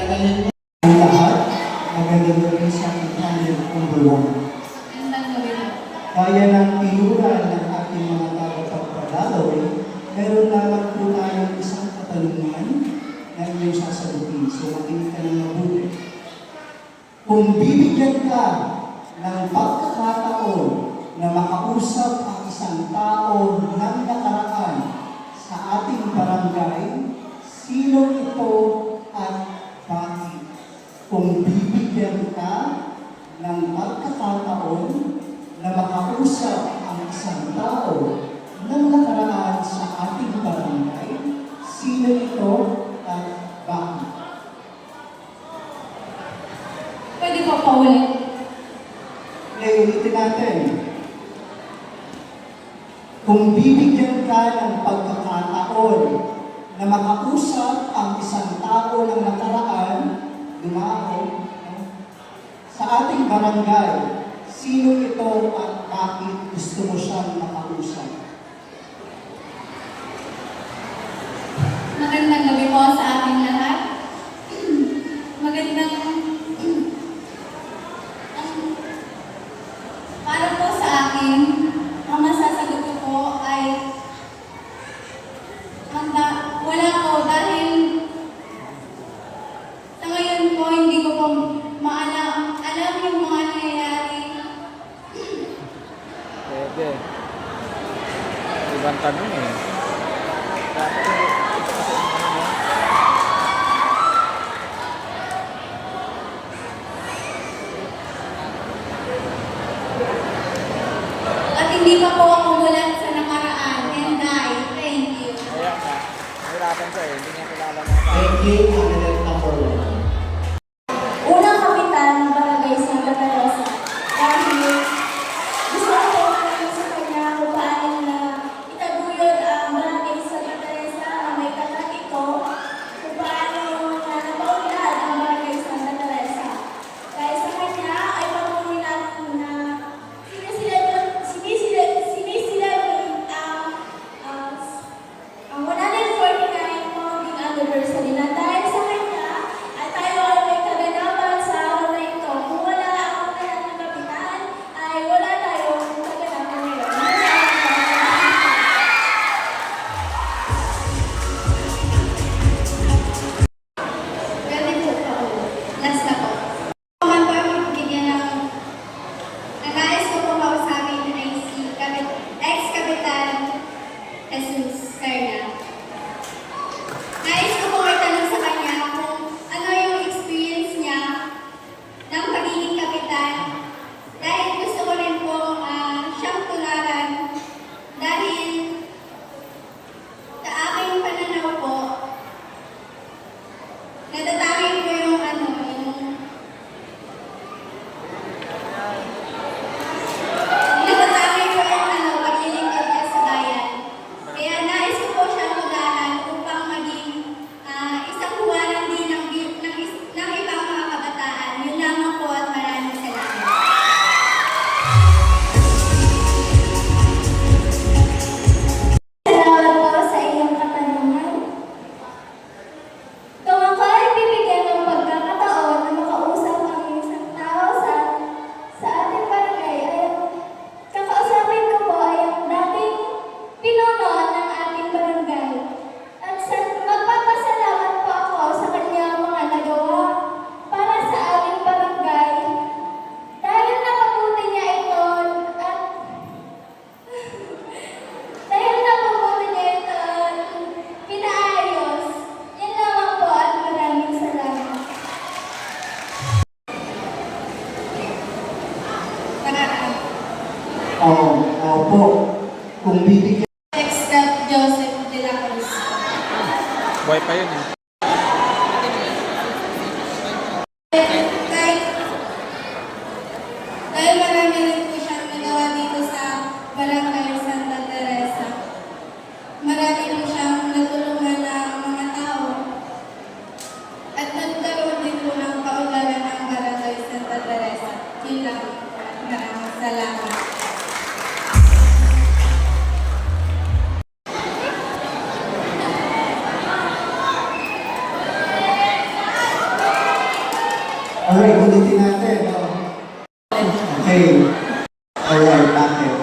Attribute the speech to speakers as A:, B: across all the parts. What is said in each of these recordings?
A: Ang lahat, magandang gabi sa ating panel number 1. Kaya ng tinuran ng ating mga tagapagpagdaloy, meron lamang po tayong isang katanungan na inyong sasagutin. So, makinig ka ng mabuti. Kung bibigyan ka ng pagkakataon na makausap ang isang tao ng nakaraan sa ating barangay, sino ito at bakit? Kung bibigyan ka ng pagkakataon na makausap ang isang tao ng nakaraan sa ating barangay, sino ito at bakit?
B: Pwede pa paulit.
A: Ulitin natin. Kung bibigyan ka ng pagkakataon na makausap ang isang tao ng nakaraan, dumao, sa ating barangay, sino ito at bakit gusto mo siyang makausap?
B: Magandang gabi po sa ating lahat. Para po sa akin, ang masasagot ko po ay wala po dahil sa ngayon po hindi ko po alam yung mga nangyayari.
C: Pwede. Ibang tanong eh.
B: At hindi pa po ako mulat sa nakaraan. And thank you.
C: Kaya nga, nahirapan siya eh. Hindi niya kilala mo.
A: Thank you, candidate number 1.
D: Unang kapitan ng Barangay Santa Teresa dahil gusto ko alam sa kanya kung paano na itaguyod ang Barangay Santa Teresa na may katakit ko, kung paano na napaunlad ang Barangay Santa Teresa. Dahil sa kanya ay patuloy natin na sinisilamin ang 149 founding anniversary na dahil sa kanya ay tayo ay may kaganapan sa araw na ito. Kung wala ang kanyang kapitan, ay wala tayong kaganapan ngayon.
B: Pwede po pa po. Last na po. Kuman po ang bigyan ng nagais ko po kausapin ay si ex-kapitan Jesus Serna. Nais ko po itanong sa kanya kung ano yung experience niya ng pagiging kapitan dahil gusto ko rin po siyang tularan dahil sa aking pananaw po natatangin ko yung paglilingkod niya sa bayan. Kaya nais ko po siyang tularan upang maging isang huwaran din ng ibang mga kabataan. Yun lamang po at maraming salamat.
D: Salamat po sa iyong katanungan. Kung ako ay bibigyan ng pagkakataon na makausap ang isang tao sa ating barangay, ay kakausapin ko po ay ang dating pinuno ng ating barangay. At magpapasalamat po ako sa kanyang mga nagawa para sa aming barangay. Dahil napabuti niya ito at pinaayos. Yan lamang po at maraming salamat.
B: Maraming.
A: Opo, kung bibigyan
B: Ex-Cap Joseph de la Cruz.
C: Buhay pa yun eh.
B: Dahil marami rin po siyang nagawa dito sa Barangay Santa Teresa. Marami po siyang natulungan ng mga tao. At nagkaroon din po ng kaunlaran ng Barangay Santa Teresa. Yun lang. Maraming salamat.
A: Alright, ulitin natin. Okay. Alright, bakit?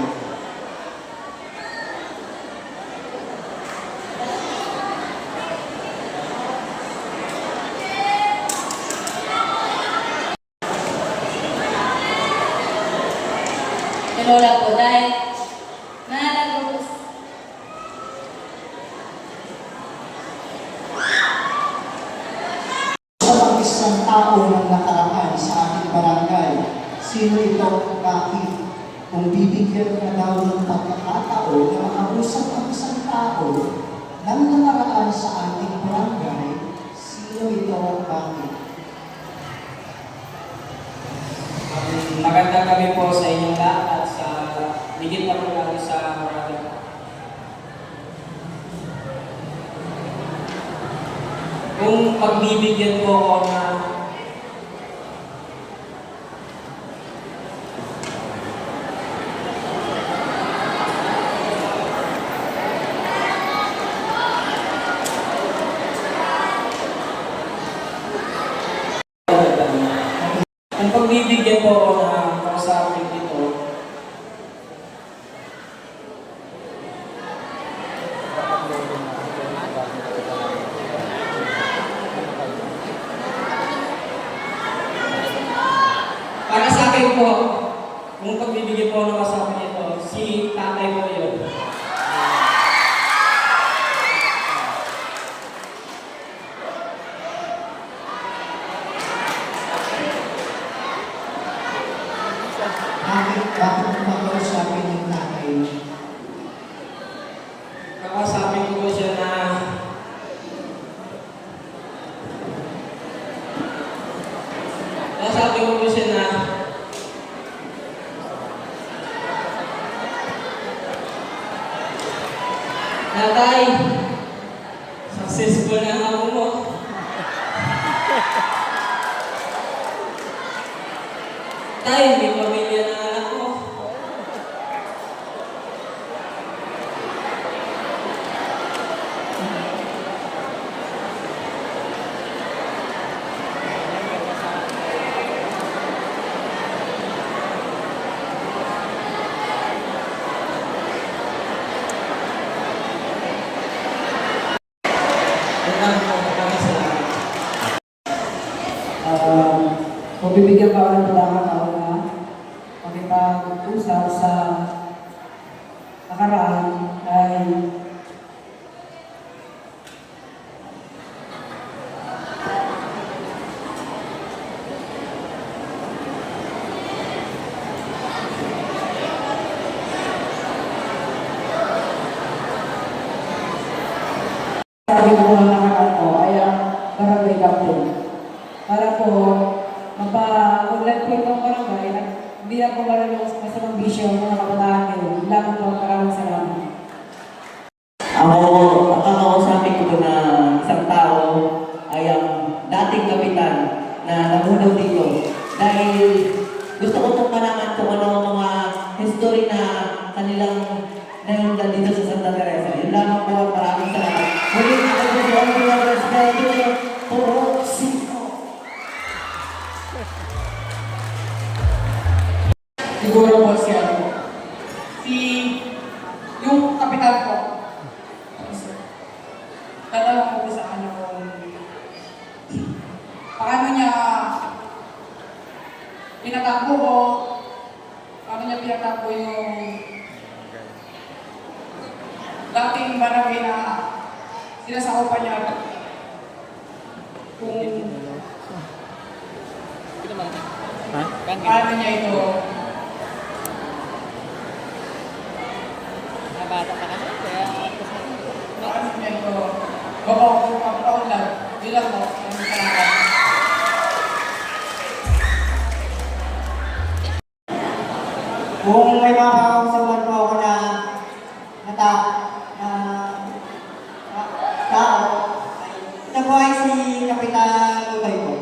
B: Lola po dahil nalagos.
A: Sa isang tao ng nakaraan sa ating barangay, sino ito at bakit? Kung bibigyan ka daw ng pagkakataon na makausap ang isang tao ng nakaraan sa ating barangay, sino ito at bakit?
E: Magandang gabi po sa inyong lahat at sa higit na po lalo sa marami. Kung pagbibigyan po ako na kung pagbibigyan po ako na kausapin ito, para sa akin po, kung pagbibigyan po ng kausapin ito, si tatay po yun.
A: Bakit mo makausapin yung nanay mo?
E: Kakausapin ko po siya na kakausapin ko po siya na Natay, successful na ang amo mo. Tay, may pamilya na anak mo.
F: Kung bibigyan pa ako ng pagkakataon na makipag-usap sa nakaraan ay sabi ko ng nakaraan ko ay ang barangay captain. Para po mapa-ulat po itong barangay at hindi na po marunong sa masamang bisyo ng mga kabataan ngayon. Lamang po maraming salamat.
G: Ang kakausapin ko na isang tao ay ang dating kapitan na namunaw dito. Dahil gusto ko itong malaman kung ano ang mga history na kanilang nalundan dito sa Santa Teresa. Yun lamang po at maraming salamat. Muli na kayo sa mga viewers na ito po sino.
F: Siguro po yung kapitan ko. Tatanong ko po sa kanya kung paano niya pinatakbo o paano niya pinatakbo yung dating barangay na sinasakupan niya kung
C: Ha?
F: paano niya ito
C: Bata pa kasi, kaya
F: paano niya ito mapapaulan bilang mo ang salamat.
A: Kung may makakasawan po ako na tao, ito po ay si Kapitan Ubay po.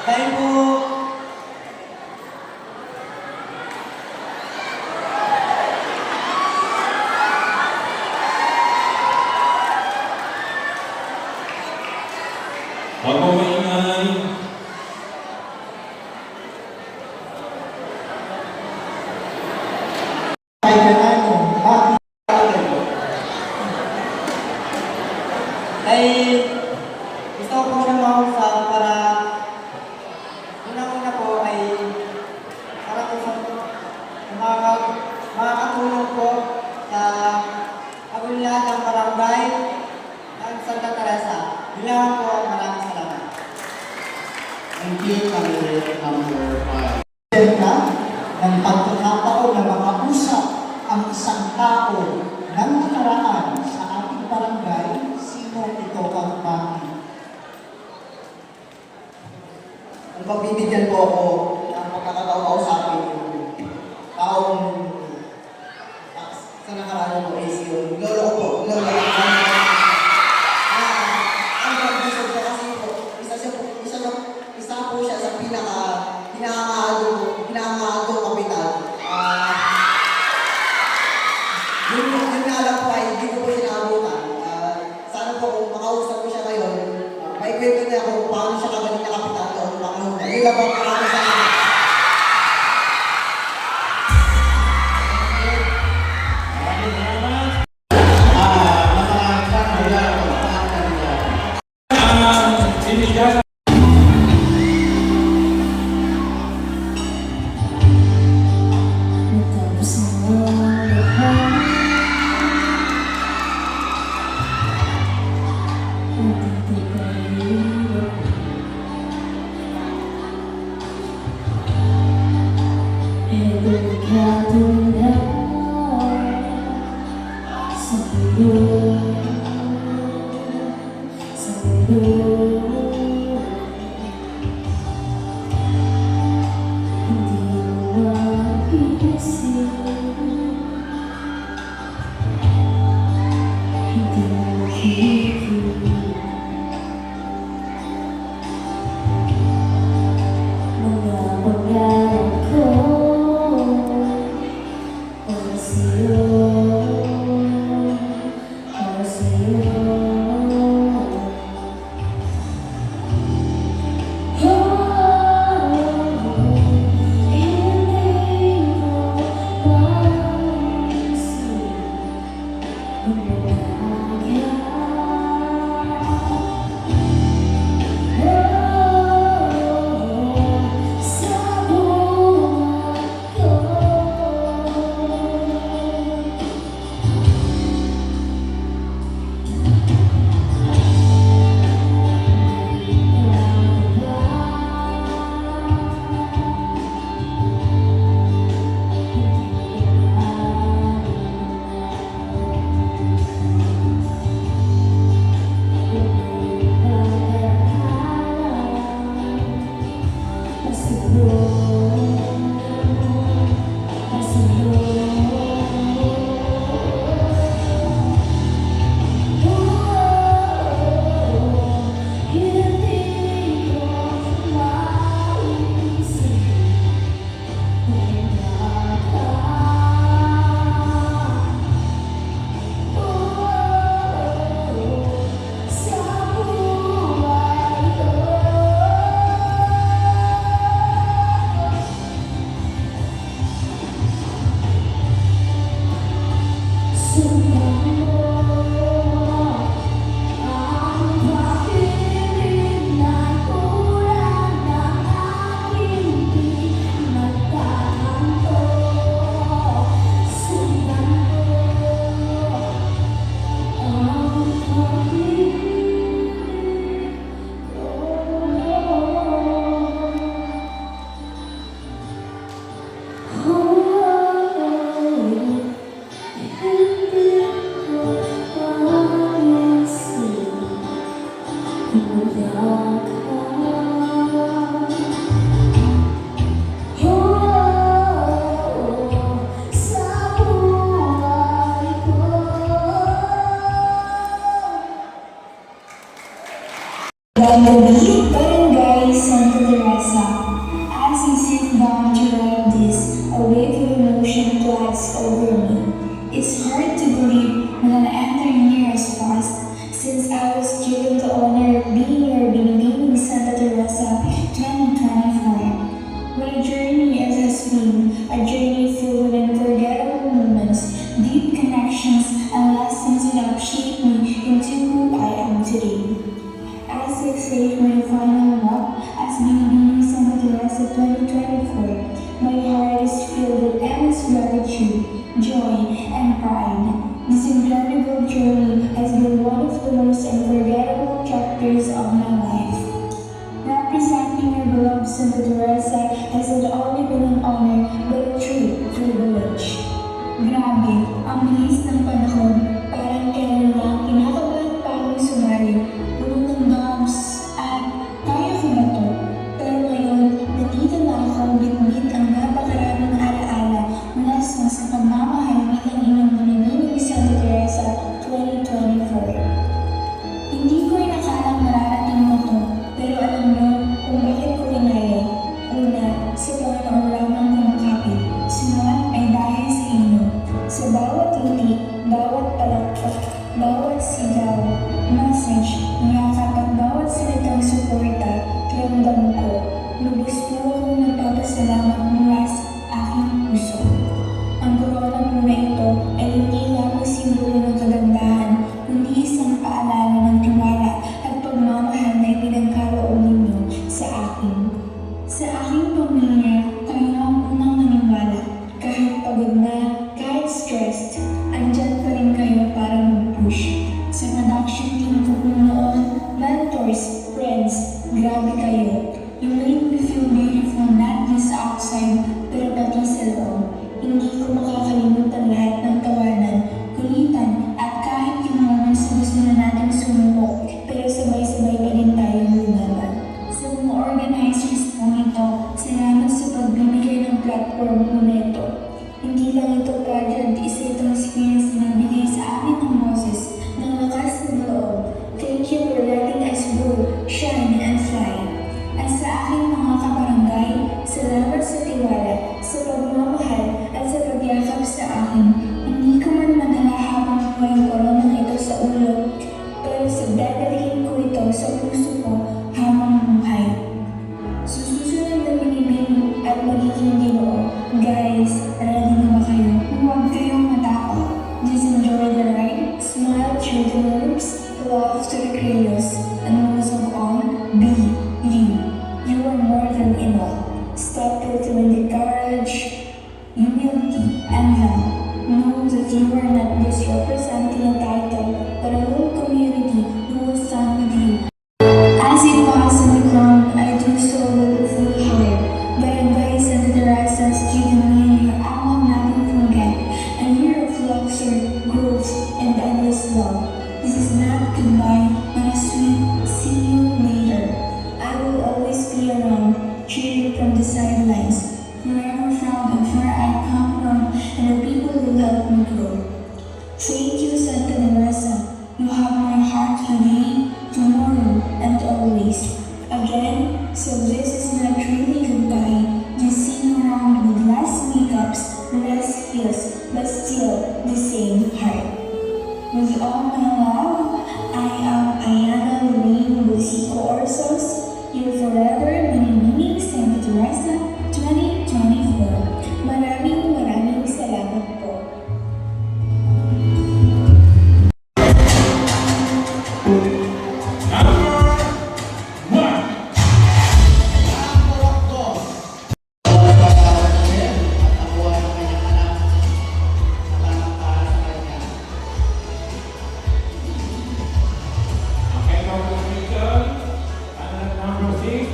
A: Dahil po,
H: Huwag mo maingay.
A: Ay, ano, bakit
E: Ay, gusto ko po siyang makausap para unang-una po ay para po sa makakatulong po sa kagulihan ng barangay ng Santa Teresa. Bilang po, maraming salamat.
A: Thank you, candidate number 5. Ka ng pagkakataon na makausap ang isang tao ng nakaraan sa ating barangay, sino ito ang bakit?
E: Kung pagbibigyan po ako ng pagkakataon kausapin yung taong sa nakaraan po is yung lolo ko po, lolo ko. Ang pag-isip ko kasi po, isa po siya sa pinakamaagong kapital. Yun nga lang po ay hindi ko po siya naabutan. Sana po kung makausap ko siya ngayon, may kwento niya kung paano siya kagaling na kapitan doon panahon na. Yun lang po ang maraming salamat.
H: Binigyan
D: Matapos ang lahat, nagtitipahirap. Delikado na sa mundo, sa mundo. Hindi mo maisip, hindi mo makikita mga pangarap ko para sa'yo, para sa'yo. Gabi, Barangay Santa Teresa. As I sit down to write this, a wave of emotion glides over me. It's hard to believe when an entire year has passed since I was given the honor of being your binibini Marigold journey has been one of the most unforgettable chapters of my life. Representing your beloved Santa Teresa has not only been an honor but a true privilege. Grabe, ang bilis ng panahon, parang kailan lang kinakabahan pa akong sumali. Puno ng doubts at kaya ko na to. Pero ngayon, nandito na ako bitbit ang napakaraming alaala mula sa pagmamahal bilang inang manimiling Santa Teresa 2024. Hindi ko inakalang mararating mo to, pero alam mo kung bakit ko kinaya. Una, sa Panginoon lamang kumakapit. Sunod ay dahil sa inyo. Sa bawat ngiti, bawat palakpak, bawat sigaw, message, niyakap at bawat salitang suporta, ramdam ko. Lubos po akong nagpapasalamat mula sa aking puso. Ang corona po na ito ay hindi lamang simbolo ng kagandahan, kundi isang paalala ng tiwala at pagmamahal na ipinagkaloob ninyo sa akin. Sa aking pamilya, kayo ang unang naniwala. Kahit pagod na, kahit stressed, andyan pa rin kayo para mag-push. Sa production team ko po noon, mentors, friends, grabe kayo. You made me feel beautiful not just outside, pero pati sa loob. Hindi ko makakalimutan lahat ng tawanan, kulitan, at kahit yung moments na gusto na natin sumubok, pero sabay-sabay pa rin tayong lumaban. Sa mga organizers po ito, salamat sa pagbibigay ng platform po nito. Hindi lang ito project, isa itong experience na nagbigay sa amin ng boses, ng lakas ng loob. Thank you for letting us grow, shine, and fly. At sa aking mga kabarangay, salamat sa tiwala, sa pagmamahal, at sa pagyakap sa akin. Hindi ko man madala habang buhay ang koronang ito sa ulo, pero sa dadalhin ko ito sa puso ko habang buhay. Sa susunod na pinibig at magiging Ginoo, guys, ready na ba kayo? Huwag kayong matakot. Just enjoy the ride, smile through the nerves, love to the chaos, and most of all, be you. You are more than enough. Step it with the courage, humility, and love. Know that you are not just representing a title, but a whole community who will stand with you. As it was on the ground, I do so with a full heart. Barangay Santa Teresa, student leader, I will never forget. A year of luxury, growth, and endless love. This is not goodbye, but a sweet see you later. I will always be around, cheering from the sidelines, forever proud of where I come from and the people who helped me grow. Thank you, Santa Teresa. You have my heart today, tomorrow, and always. Again, so this is not really goodbye. Just seeing around with less makeups, less heels, but still the same heart. With all my love, I am Ayana Lorraine Busico Orsos, your forever Manimiling Santa Teresa 2024. Maraming salamat po.
H: Okay, congratulations. And number 6,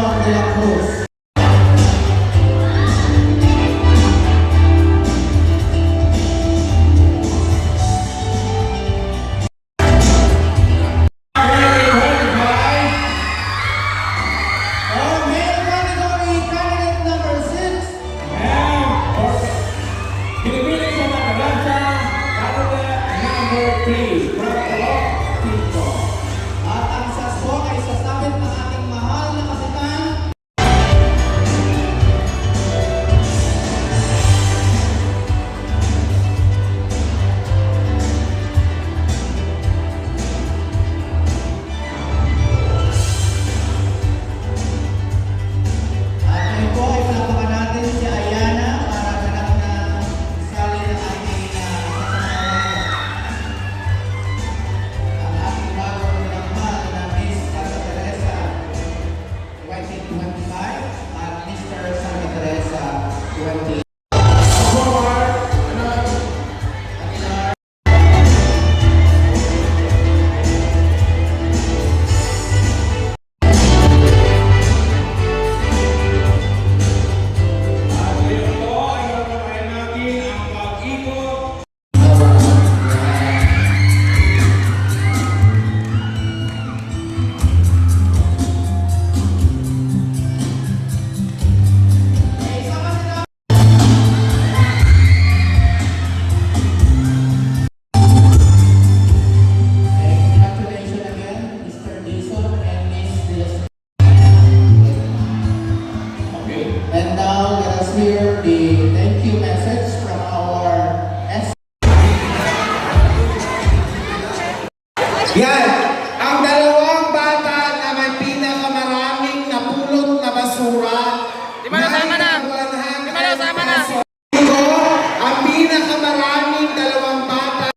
A: Juan de la Cruz. Oh, male category, candidate number 6.
H: Pilipinas sa Nagalansya, candidate number 3, from Calooc, Tito.
A: At ang sasko ay sasabit ng ating mahal na kapitan. At ngayon po ay palapakan natin si Ayana para ganap na sali ng ating sasayawan. Ang ating bagong minamahal na Miss Santa Teresa 2025 at Mr. Santa Teresa 20.
H: Forward, at ngayon po ay gagawin natin ang pag-ikot.
A: Congratulations again, Mr. Jason and Miss Diaz.
H: Okay.
A: And now let us hear the thank you message